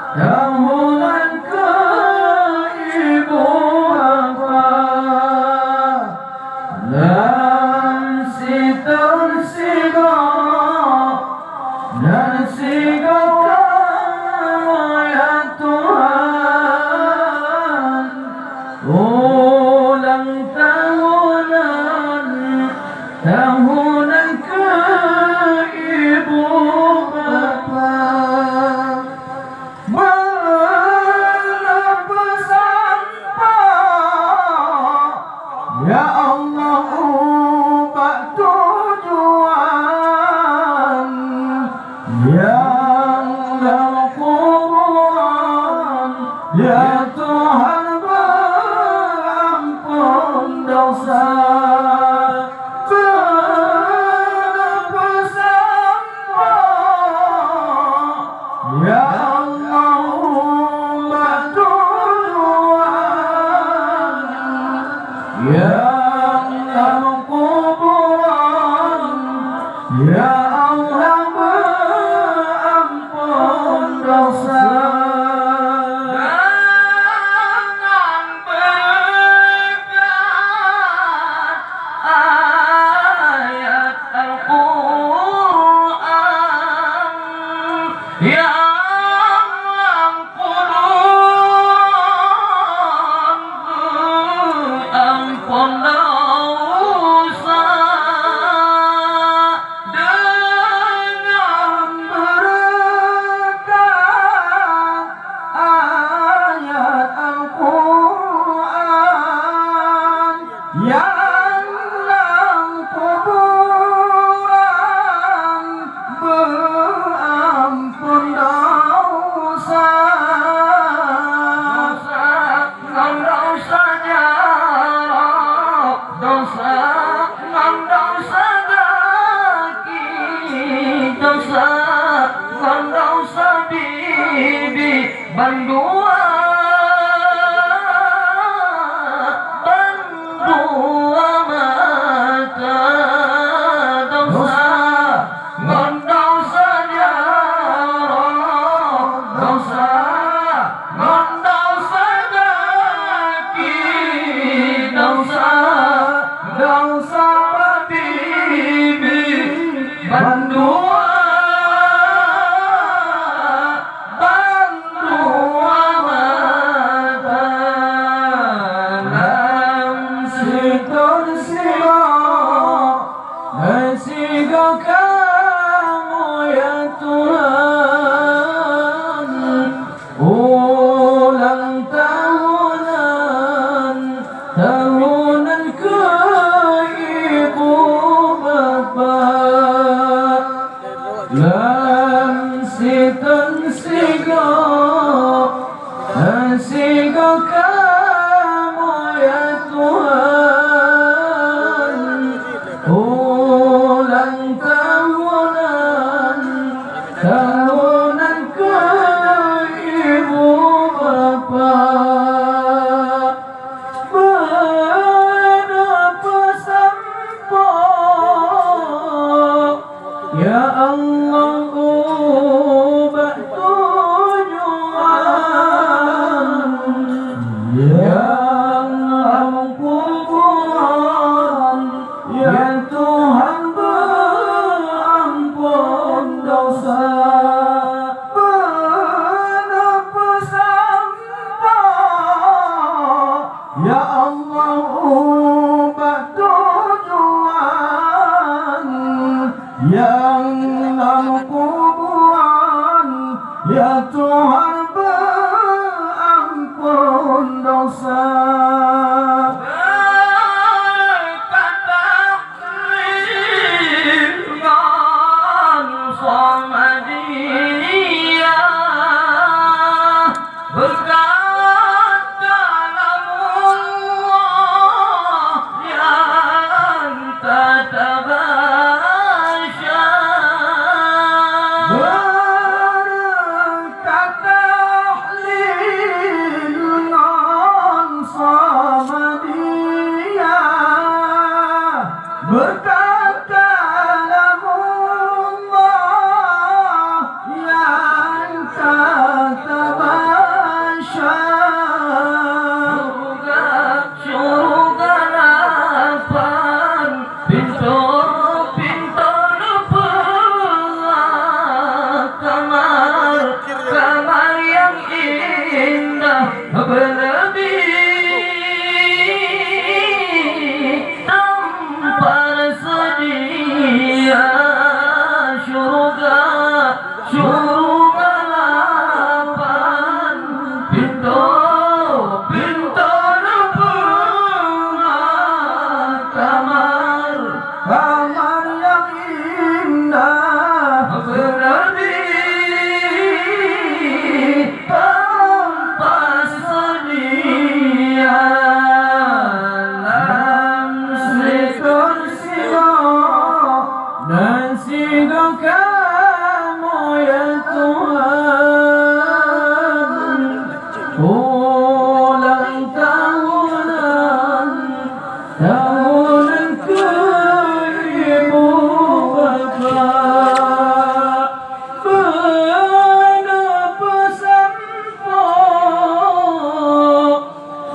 Dahunan keibuan tahunan ke ibu bapa berpesan ya Allah ubah tujuan yang dalam Quran ya Tuhan berampun dosa ya Allah ubah tujuan yang dalam kuburan ya Allah berampun dosa jangan berdekat ayat Al-Quran yang ampun dosa dengan berkat ayat Al-Quran yang dalam kuburan berampun dosa dosa dosa daki dosa dosa bibi bandua mata dosa dosa jarah dosa dosa daki dosa dosa bibi bandua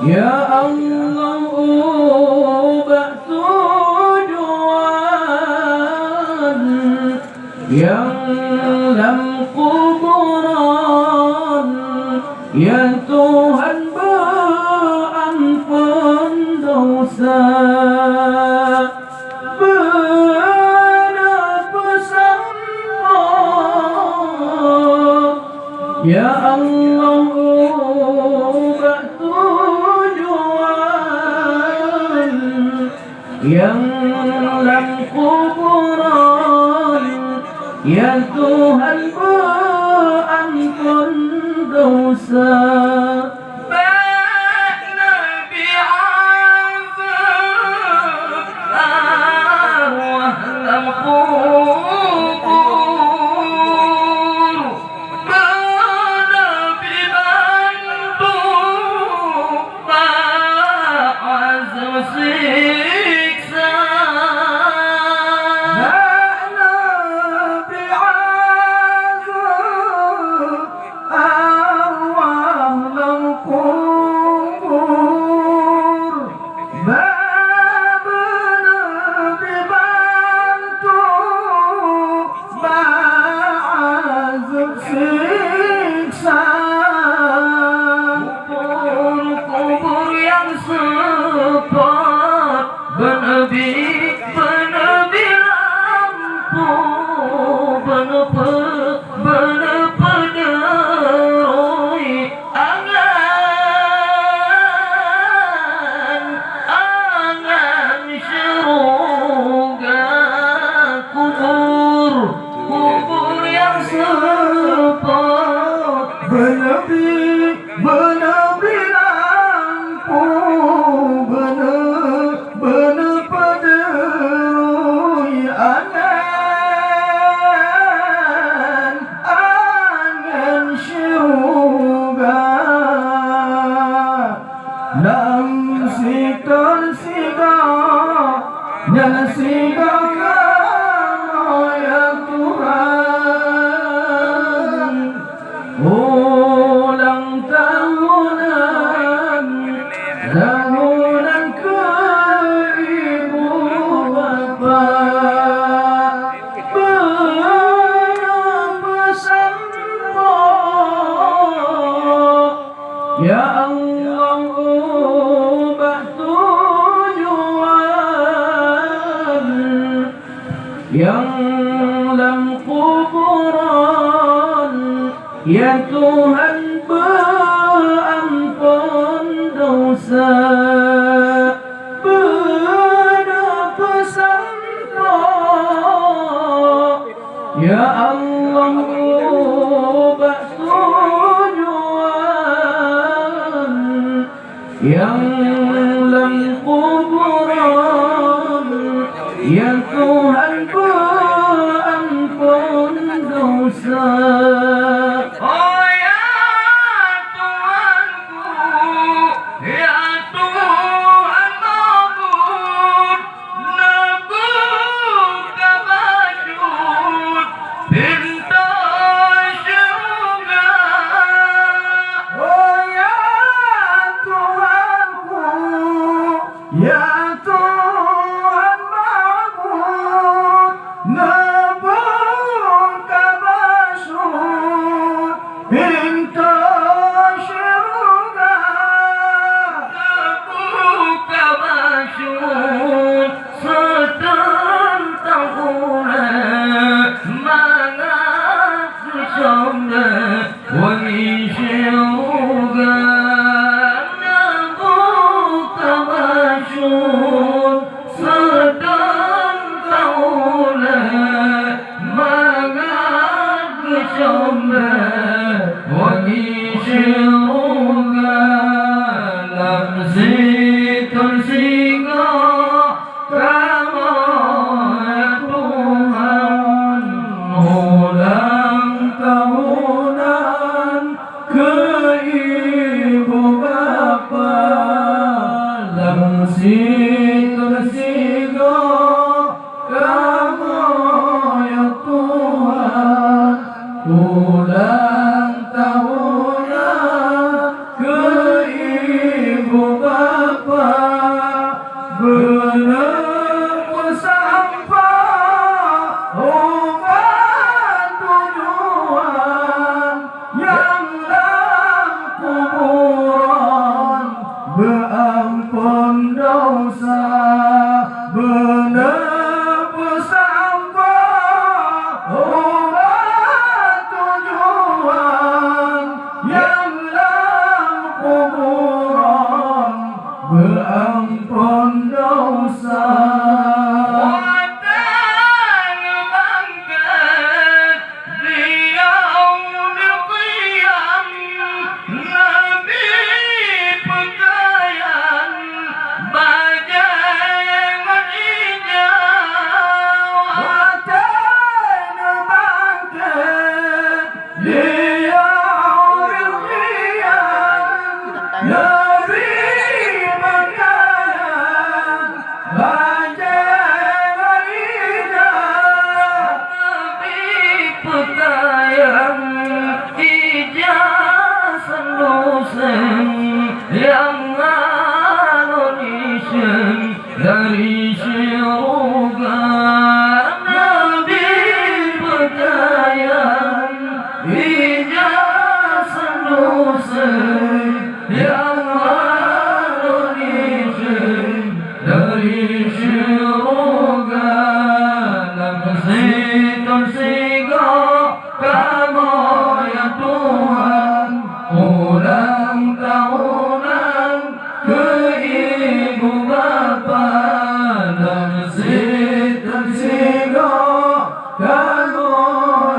Ya Allah ubah tujuan yang dalam kuburan. Ya Tuhan berampun dosa, ya Allah ubah tujuan yang dalam kuburan. Ya Tuhan berampun dosa. Ya Allah ubah tujuan yang dalam kuburan. Ya Tuhan berampun dosa, berpesan ya Allah ubah tujuan yang dalam kuburan. Ya Tuhan berampun dosa. Oh ya Tuhanku, ya Tuhan mabud, nabuka bajut pintu syurga. Oh ya Tuhanku, ya Tuhan mabud, nabuka bajut pintu syurga. Nabuka bajut setentang bulan mana kesomna wangi syurga. Nabuka bajut setentang bulan mana kesomna wangi syurga. Lam zikr singa kamu ya Tuhan, ulang tahunan ke ibu bapa. Lam zikr singa kamu ya Tuhan, ulang tahunan ke ibu bapa. berampun dosa, menebus sampah, obat tujuan yang dalam kuburan, berampun dosa. Yang anonisien dari syurga, Nabi pakaian ijazah dosen. Yang anonisien dari syurga, lamsikan sigo kamu ya Tuhan, ulang tahunan ke ibu bapa, lamsikan sigo kamu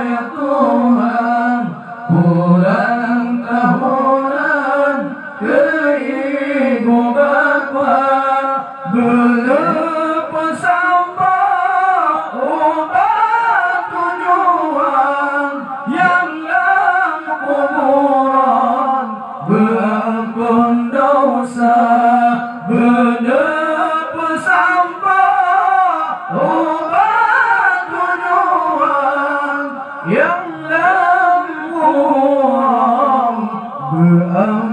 ya Tuhan, ulang tahunan ke ibu bapa, berlepas sampah, obat tujuan yang dalam kuburan, berampun dosa, berlepas sampah, obat tujuan yang dalam kuburan, berampun